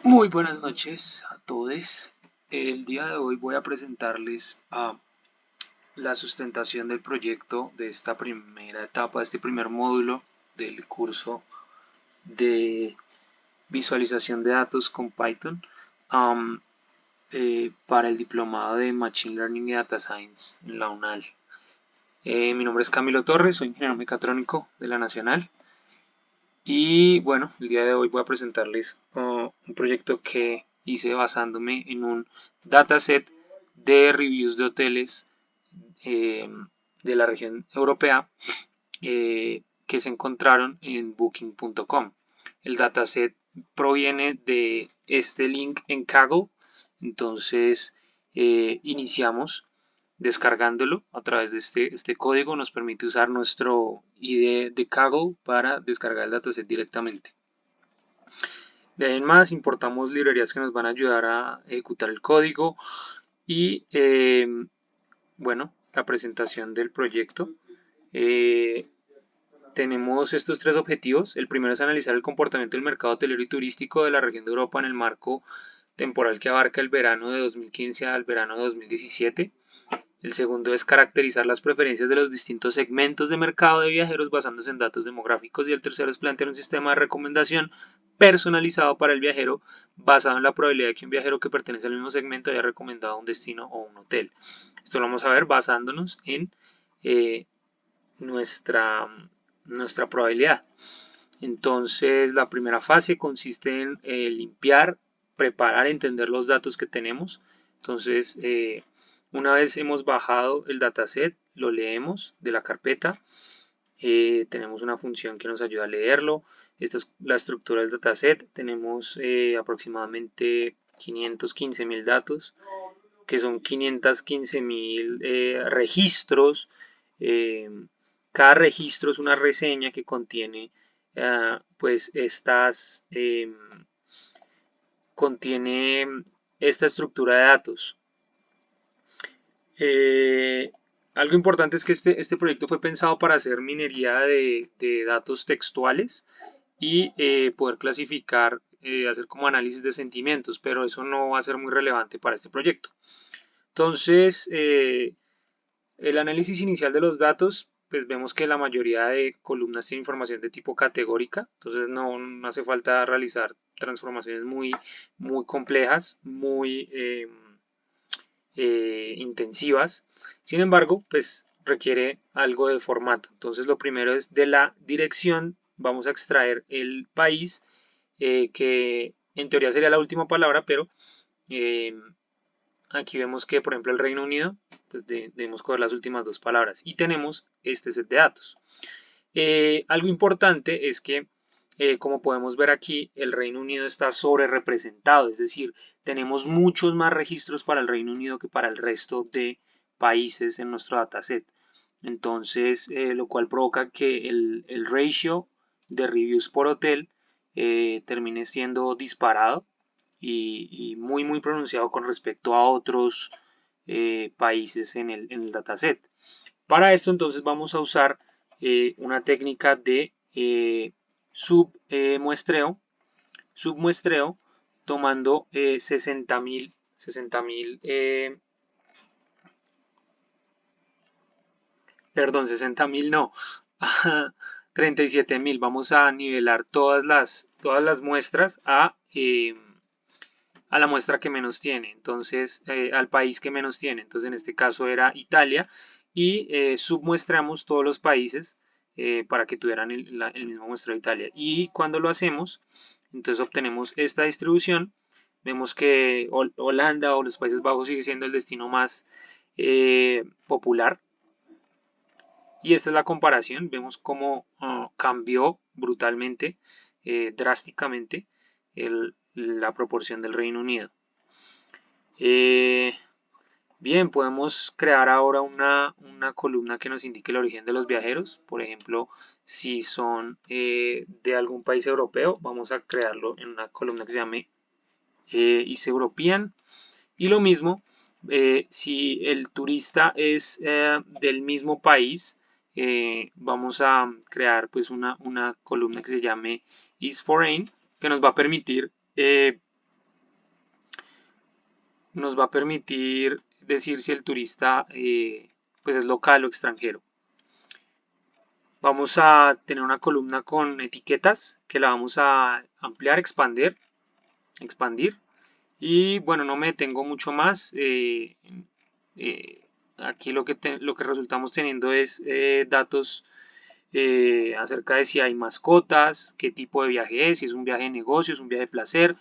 Muy buenas noches a todos. El día de hoy voy a presentarles la sustentación del proyecto de esta primera etapa, de este primer módulo del curso de visualización de datos con Python para el diplomado de Machine Learning y Data Science en la UNAL. Mi nombre es Camilo Torres, soy ingeniero mecatrónico de la Nacional. Y bueno, el día de hoy voy a presentarles un proyecto que hice basándome en un dataset de reviews de hoteles eh, de la región europea que se encontraron en booking.com. El dataset proviene de este link en Kaggle, entonces iniciamos descargándolo a través de este código. Nos permite usar nuestro ID de Kaggle para descargar el dataset directamente. De ahí en más importamos librerías que nos van a ayudar a ejecutar el código y bueno, la presentación del proyecto. Tenemos estos tres objetivos. El primero es analizar el comportamiento del mercado hotelero y turístico de la región de Europa en el marco temporal que abarca el verano de 2015 al verano de 2017. El segundo es caracterizar las preferencias de los distintos segmentos de mercado de viajeros basándose en datos demográficos. Y el tercero es plantear un sistema de recomendación personalizado para el viajero basado en la probabilidad de que un viajero que pertenece al mismo segmento haya recomendado un destino o un hotel. Esto lo vamos a ver basándonos en nuestra, nuestra probabilidad. Entonces la primera fase consiste en limpiar, preparar, entender los datos que tenemos. Entonces una vez hemos bajado el dataset, lo leemos de la carpeta. Tenemos una función que nos ayuda a leerlo. Esta es la estructura del dataset. Tenemos aproximadamente 515.000 datos, que son 515.000 registros. Cada registro es una reseña que contiene pues contiene esta estructura de datos. Algo importante es que este proyecto fue pensado para hacer minería de datos textuales y poder clasificar, hacer como análisis de sentimientos, pero eso no va a ser muy relevante para este proyecto. Entonces, el análisis inicial de los datos, pues vemos que la mayoría de columnas tiene información de tipo categórica, entonces no hace falta realizar transformaciones muy complejas, muy intensivas. Sin embargo, pues requiere algo de formato. Entonces lo primero es de la dirección, vamos a extraer el país, que en teoría sería la última palabra, pero aquí vemos que por ejemplo el Reino Unido, pues debemos coger las últimas dos palabras y tenemos este set de datos. Algo importante es que como podemos ver aquí, el Reino Unido está sobre representado, es decir, tenemos muchos más registros para el Reino Unido que para el resto de países en nuestro dataset. Entonces, lo cual provoca que el ratio de reviews por hotel termine siendo disparado y muy pronunciado con respecto a otros países en el dataset. Para esto entonces vamos a usar una técnica de submuestreo, tomando 60.000, perdón, 60.000 no, 37.000. Vamos a nivelar todas las muestras a la muestra que menos tiene, entonces al país que menos tiene. Entonces en este caso era Italia y submuestramos todos los países para que tuvieran el mismo muestreo de Italia. Y cuando lo hacemos, entonces obtenemos esta distribución. Vemos que Holanda o los Países Bajos sigue siendo el destino más popular. Y esta es la comparación. Vemos cómo cambió brutalmente, drásticamente, la proporción del Reino Unido. Bien, podemos crear ahora una columna que nos indique el origen de los viajeros. Por ejemplo, si son de algún país europeo, vamos a crearlo en una columna que se llame East European. Y lo mismo, si el turista es del mismo país, vamos a crear una columna que se llame East Foreign, que nos va a permitir nos va a permitir decir si el turista pues es local o extranjero. Vamos a tener una columna con etiquetas que la vamos a ampliar, expandir. Y bueno, no me detengo mucho más. Aquí lo que resultamos teniendo es datos acerca de si hay mascotas, qué tipo de viaje es, si es un viaje de negocio, es un viaje de placer,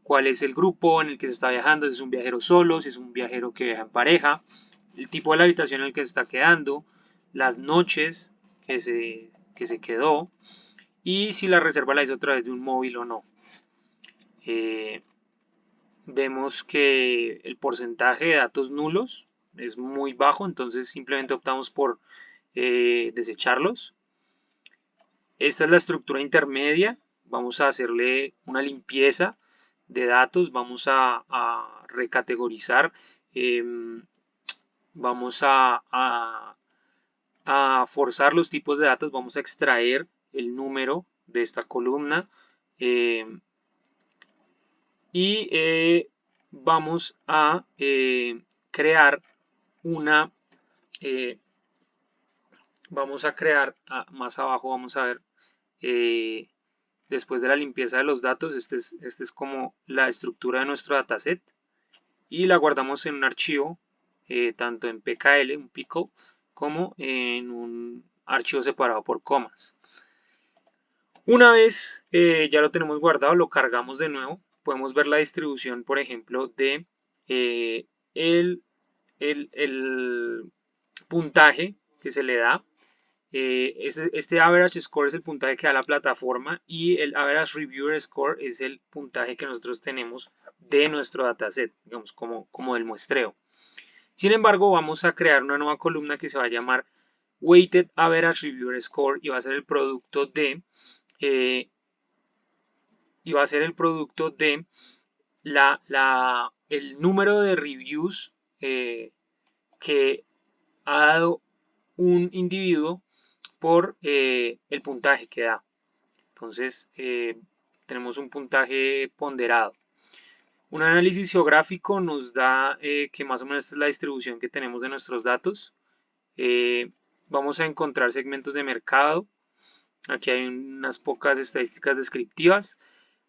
cuál es el grupo en el que se está viajando, si es un viajero solo, si es un viajero que viaja en pareja, el tipo de la habitación en el que se está quedando, las noches que se quedó y si la reserva la hizo a través de un móvil o no. Eh, Vemos que el porcentaje de datos nulos es muy bajo, entonces simplemente optamos por desecharlos. Esta es la estructura intermedia. Vamos a hacerle una limpieza de datos, vamos a recategorizar, eh, vamos a forzar los tipos de datos, vamos a extraer el número de esta columna eh, y vamos a crear una, eh, vamos a crear, más abajo vamos a ver, eh, después de la limpieza de los datos, este es como la estructura de nuestro dataset y la guardamos en un archivo, tanto en PKL, un pickle, como en un archivo separado por comas. Una vez ya lo tenemos guardado, lo cargamos de nuevo. Podemos ver la distribución, por ejemplo, de eh, el, el puntaje que se le da. Este average score es el puntaje que da la plataforma y el average reviewer score es el puntaje que nosotros tenemos de nuestro dataset, digamos, como del muestreo. Sin embargo, vamos a crear una nueva columna que se va a llamar Weighted Average Reviewer Score y va a ser el producto de eh, el número de reviews que ha dado un individuo por el puntaje que da. Entonces, tenemos un puntaje ponderado. Un análisis geográfico nos da que más o menos esta es la distribución que tenemos de nuestros datos. Vamos a encontrar segmentos de mercado. Aquí hay unas pocas estadísticas descriptivas.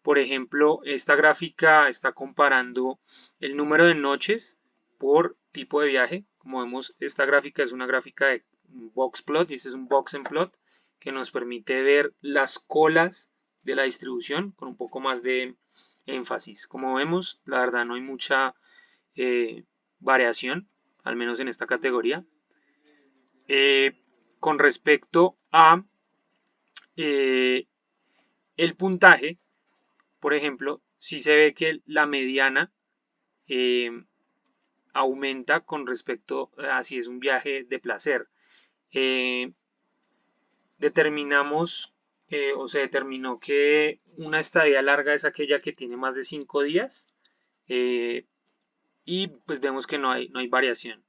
Por ejemplo, esta gráfica está comparando el número de noches por tipo de viaje. Como vemos, esta gráfica es una gráfica de box plot y este es un box and plot que nos permite ver las colas de la distribución con un poco más de énfasis. Como vemos, la verdad no hay mucha variación, al menos en esta categoría. Con respecto a el puntaje, por ejemplo, si se ve que la mediana eh, aumenta con respecto a si es un viaje de placer. Eh, determinamos o se determinó que una estadía larga es aquella que tiene más de 5 días y pues vemos que no hay variación.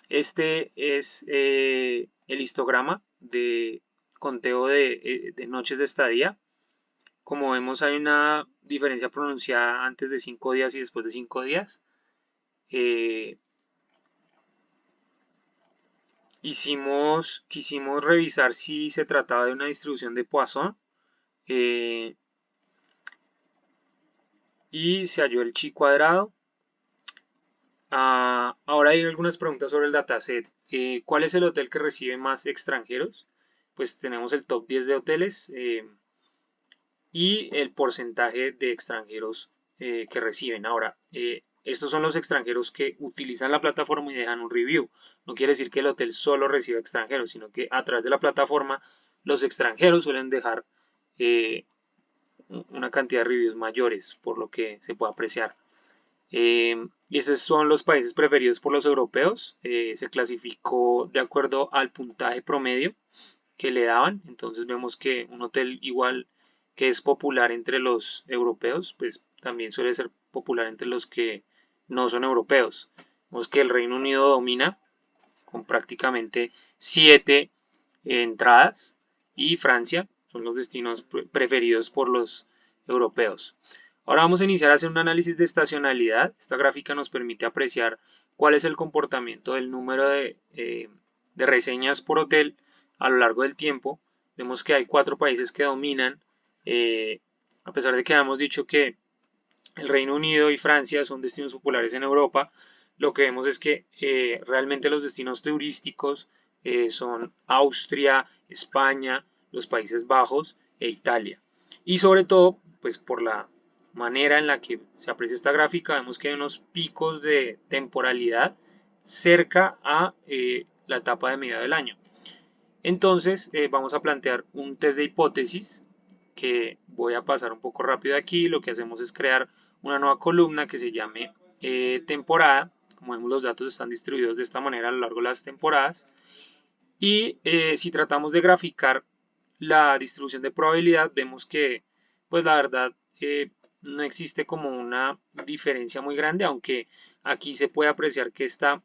Este es el histograma de conteo de noches de estadía. Como vemos hay una diferencia pronunciada antes de 5 días y después de 5 días. Quisimos revisar si se trataba de una distribución de Poisson y se halló el chi cuadrado. Ahora hay algunas preguntas sobre el dataset. ¿Cuál es el hotel que recibe más extranjeros? Pues tenemos el top 10 de hoteles y el porcentaje de extranjeros que reciben. Ahora, estos son los extranjeros que utilizan la plataforma y dejan un review. No quiere decir que el hotel solo reciba extranjeros, sino que a través de la plataforma los extranjeros suelen dejar una cantidad de reviews mayores, por lo que se puede apreciar. Y estos son los países preferidos por los europeos. Se clasificó de acuerdo al puntaje promedio que le daban. Entonces vemos que un hotel igual que es popular entre los europeos, pues también suele ser popular entre los que no son europeos. Vemos que el Reino Unido domina con prácticamente 7 entradas y Francia son los destinos preferidos por los europeos. Ahora vamos a iniciar a hacer un análisis de estacionalidad. Esta gráfica nos permite apreciar cuál es el comportamiento del número de reseñas por hotel a lo largo del tiempo. Vemos que hay 4 países que dominan, a pesar de que hemos dicho que el Reino Unido y Francia son destinos populares en Europa. Lo que vemos es que realmente los destinos turísticos son Austria, España, los Países Bajos e Italia. Y sobre todo, pues por la manera en la que se aprecia esta gráfica, vemos que hay unos picos de temporalidad cerca a la etapa de media del año. Entonces vamos a plantear un test de hipótesis que voy a pasar un poco rápido aquí. Lo que hacemos es crear una nueva columna que se llame temporada. Como vemos, los datos están distribuidos de esta manera a lo largo de las temporadas. Y si tratamos de graficar la distribución de probabilidad, vemos que pues la verdad no existe como una diferencia muy grande, aunque aquí se puede apreciar que esta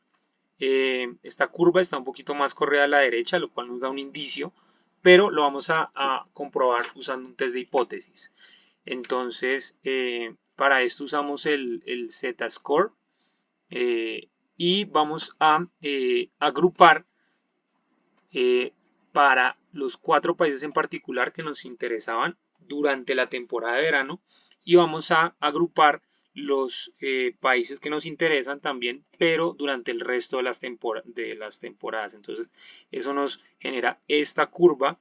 curva está un poquito más corrida a la derecha, lo cual nos da un indicio, pero lo vamos a comprobar usando un test de hipótesis. Entonces, para esto usamos el Z-score y vamos a agrupar para los 4 países en particular que nos interesaban durante la temporada de verano, y vamos a agrupar los países que nos interesan también, pero durante el resto de las temporadas. Entonces, eso nos genera esta curva,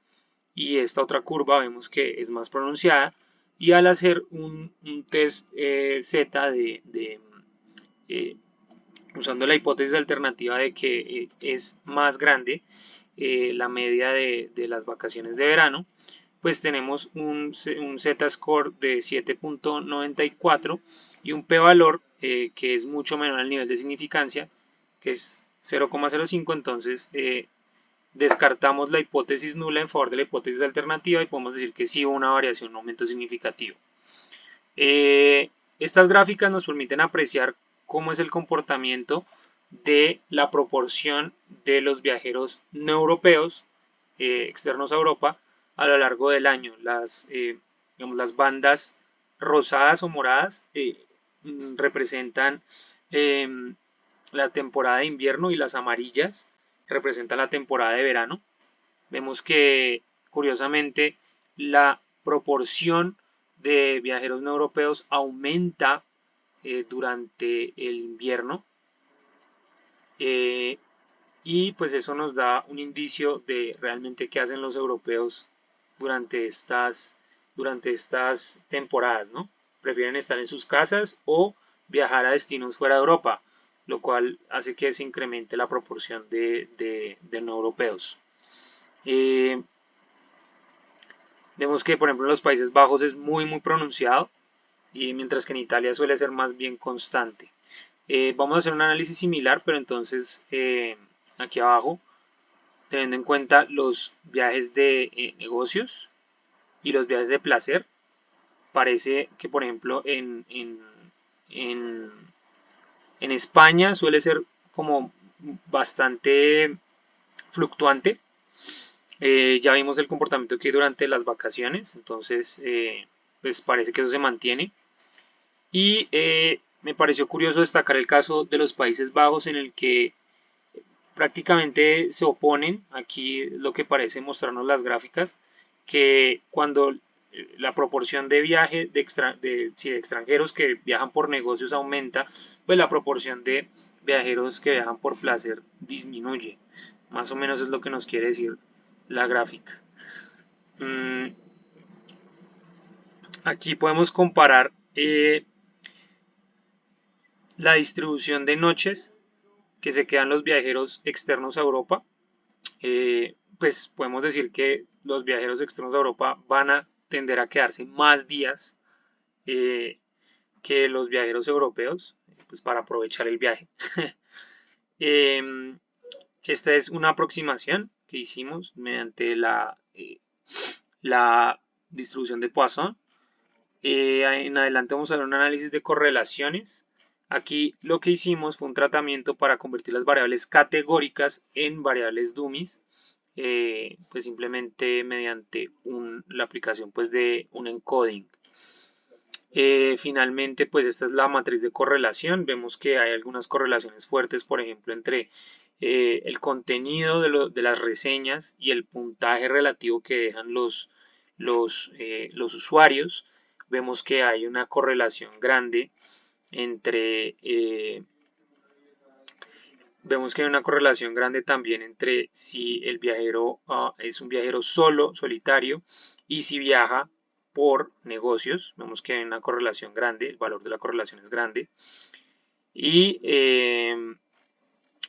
y esta otra curva vemos que es más pronunciada, y al hacer un test Z usando la hipótesis alternativa de que es más grande la media de las vacaciones de verano, pues tenemos un Z-score de 7.94 y un p-valor que es mucho menor al nivel de significancia, que es 0,05. Entonces descartamos la hipótesis nula en favor de la hipótesis alternativa y podemos decir que sí hubo una variación, un aumento significativo. Estas gráficas nos permiten apreciar cómo es el comportamiento de la proporción de los viajeros no europeos externos a Europa a lo largo del año. Las bandas rosadas o moradas representan la temporada de invierno, y las amarillas representan la temporada de verano. Vemos que curiosamente la proporción de viajeros no europeos aumenta durante el invierno, y pues eso nos da un indicio de realmente qué hacen los europeos durante estas temporadas, ¿no? Prefieren estar en sus casas o viajar a destinos fuera de Europa, lo cual hace que se incremente la proporción de no europeos. Vemos que por ejemplo en los Países Bajos es muy pronunciado, y mientras que en Italia suele ser más bien constante. Vamos a hacer un análisis similar, pero entonces aquí abajo, teniendo en cuenta los viajes de negocios y los viajes de placer. Parece que por ejemplo en España suele ser como bastante fluctuante. Ya vimos el comportamiento que hay durante las vacaciones, entonces pues parece que eso se mantiene. Y me pareció curioso destacar el caso de los Países Bajos, en el que prácticamente se oponen. Aquí lo que parece mostrarnos las gráficas, que cuando la proporción de viaje de extranjeros que viajan por negocios aumenta, pues la proporción de viajeros que viajan por placer disminuye. Más o menos es lo que nos quiere decir la gráfica. Aquí podemos comparar la distribución de noches que se quedan los viajeros externos a Europa. Pues podemos decir que los viajeros externos a Europa van a tender a quedarse más días que los viajeros europeos, pues para aprovechar el viaje. Esta es una aproximación que hicimos mediante la distribución de Poisson. En adelante vamos a ver un análisis de correlaciones. Aquí lo que hicimos fue un tratamiento para convertir las variables categóricas en variables dummies, pues simplemente mediante la aplicación pues de un encoding. Finalmente, pues esta es la matriz de correlación. Vemos que hay algunas correlaciones fuertes, por ejemplo, entre el contenido de las reseñas y el puntaje relativo que dejan los usuarios. Vemos que hay una correlación grande entre vemos que hay una correlación grande también entre si el viajero es un viajero solitario, y si viaja por negocios. Vemos que hay una correlación grande, el valor de la correlación es grande. Y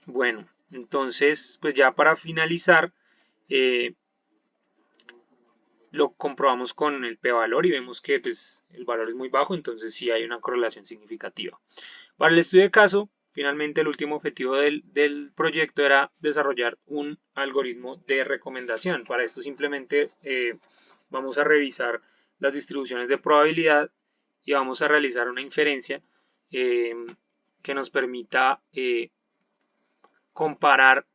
bueno, entonces, pues ya para finalizar, eh, lo comprobamos con el p-valor y vemos que pues, el valor es muy bajo, entonces sí hay una correlación significativa. Para el estudio de caso, finalmente el último objetivo del proyecto era desarrollar un algoritmo de recomendación. Para esto simplemente vamos a revisar las distribuciones de probabilidad y vamos a realizar una inferencia eh, que nos permita comparar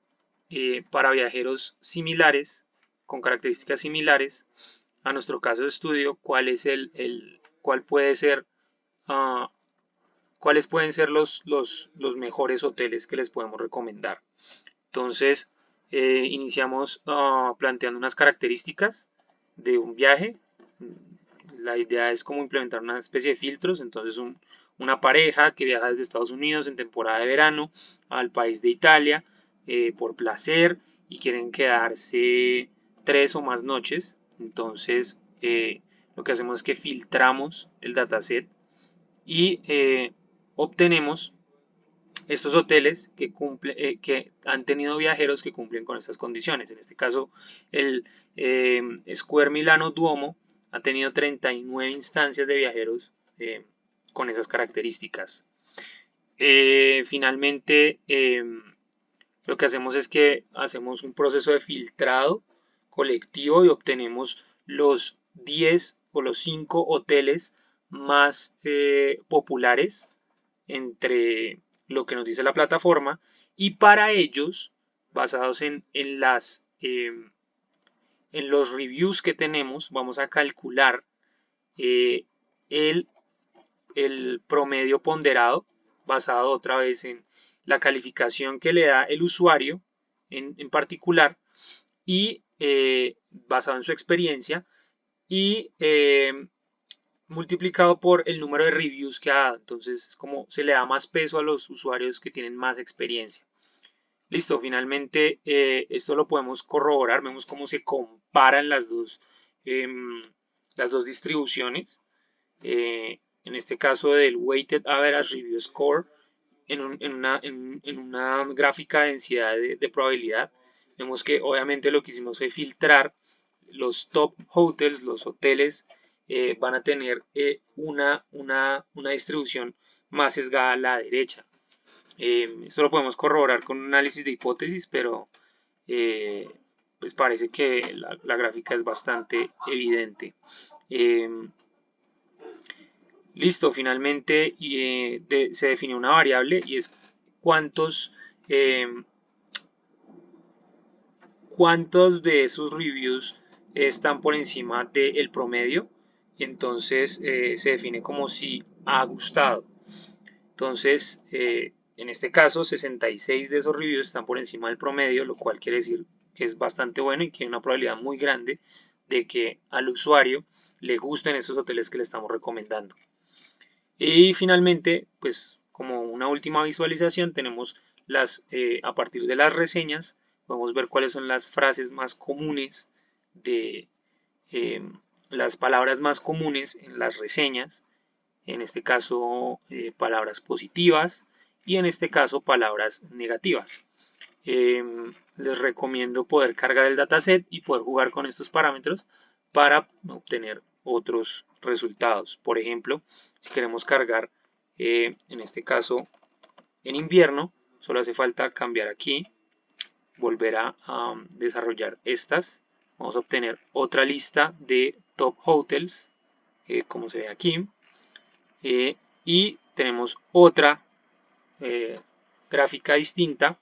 para viajeros similares, con características similares, a nuestro caso de estudio, cuál puede ser, uh, cuáles pueden ser los mejores hoteles que les podemos recomendar. Entonces, iniciamos planteando unas características de un viaje. La idea es como implementar una especie de filtros. Entonces, una pareja que viaja desde Estados Unidos en temporada de verano al país de Italia por placer y quieren quedarse 3 o más noches. Entonces, lo que hacemos es que filtramos el dataset y obtenemos estos hoteles que han tenido viajeros que cumplen con estas condiciones. En este caso, el Square Milano Duomo ha tenido 39 instancias de viajeros con esas características. Finalmente, lo que hacemos es que hacemos un proceso de filtrado colectivo y obtenemos los 10 o los 5 hoteles más populares entre lo que nos dice la plataforma, y para ellos, basados en los reviews que tenemos, vamos a calcular eh, el, el promedio ponderado basado otra vez en la calificación que le da el usuario en particular, y basado en su experiencia, y multiplicado por el número de reviews que ha dado. Entonces es como se le da más peso a los usuarios que tienen más experiencia. Listo, finalmente esto lo podemos corroborar. Vemos cómo se comparan las dos distribuciones. En este caso del Weighted Average Review Score en una gráfica de densidad de probabilidad. Vemos que obviamente lo que hicimos fue filtrar los top hotels, los hoteles van a tener una distribución más sesgada a la derecha. Esto lo podemos corroborar con un análisis de hipótesis, pero eh, pues parece que la gráfica es bastante evidente. Eh, Listo, finalmente se define una variable y es cuántos, eh, cuántos de esos reviews están por encima del promedio, y entonces se define como si ha gustado. Entonces, en este caso, 66 de esos reviews están por encima del promedio, lo cual quiere decir que es bastante bueno y que hay una probabilidad muy grande de que al usuario le gusten esos hoteles que le estamos recomendando. Y finalmente, pues como una última visualización, tenemos a partir de las reseñas, podemos ver cuáles son las frases más comunes de eh, las palabras más comunes en las reseñas. En este caso, palabras positivas, y en este caso, palabras negativas. Les recomiendo poder cargar el dataset y poder jugar con estos parámetros para obtener otros resultados. Por ejemplo, si queremos cargar, en este caso, en invierno, solo hace falta cambiar aquí, volver a desarrollar estas. Vamos a obtener otra lista de top hotels, como se ve aquí, y tenemos otra gráfica distinta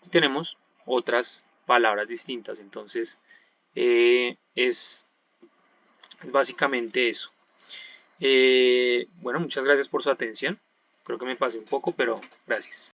y tenemos otras palabras distintas. Entonces es básicamente eso. Bueno, muchas gracias por su atención. Creo que me pasé un poco, pero gracias.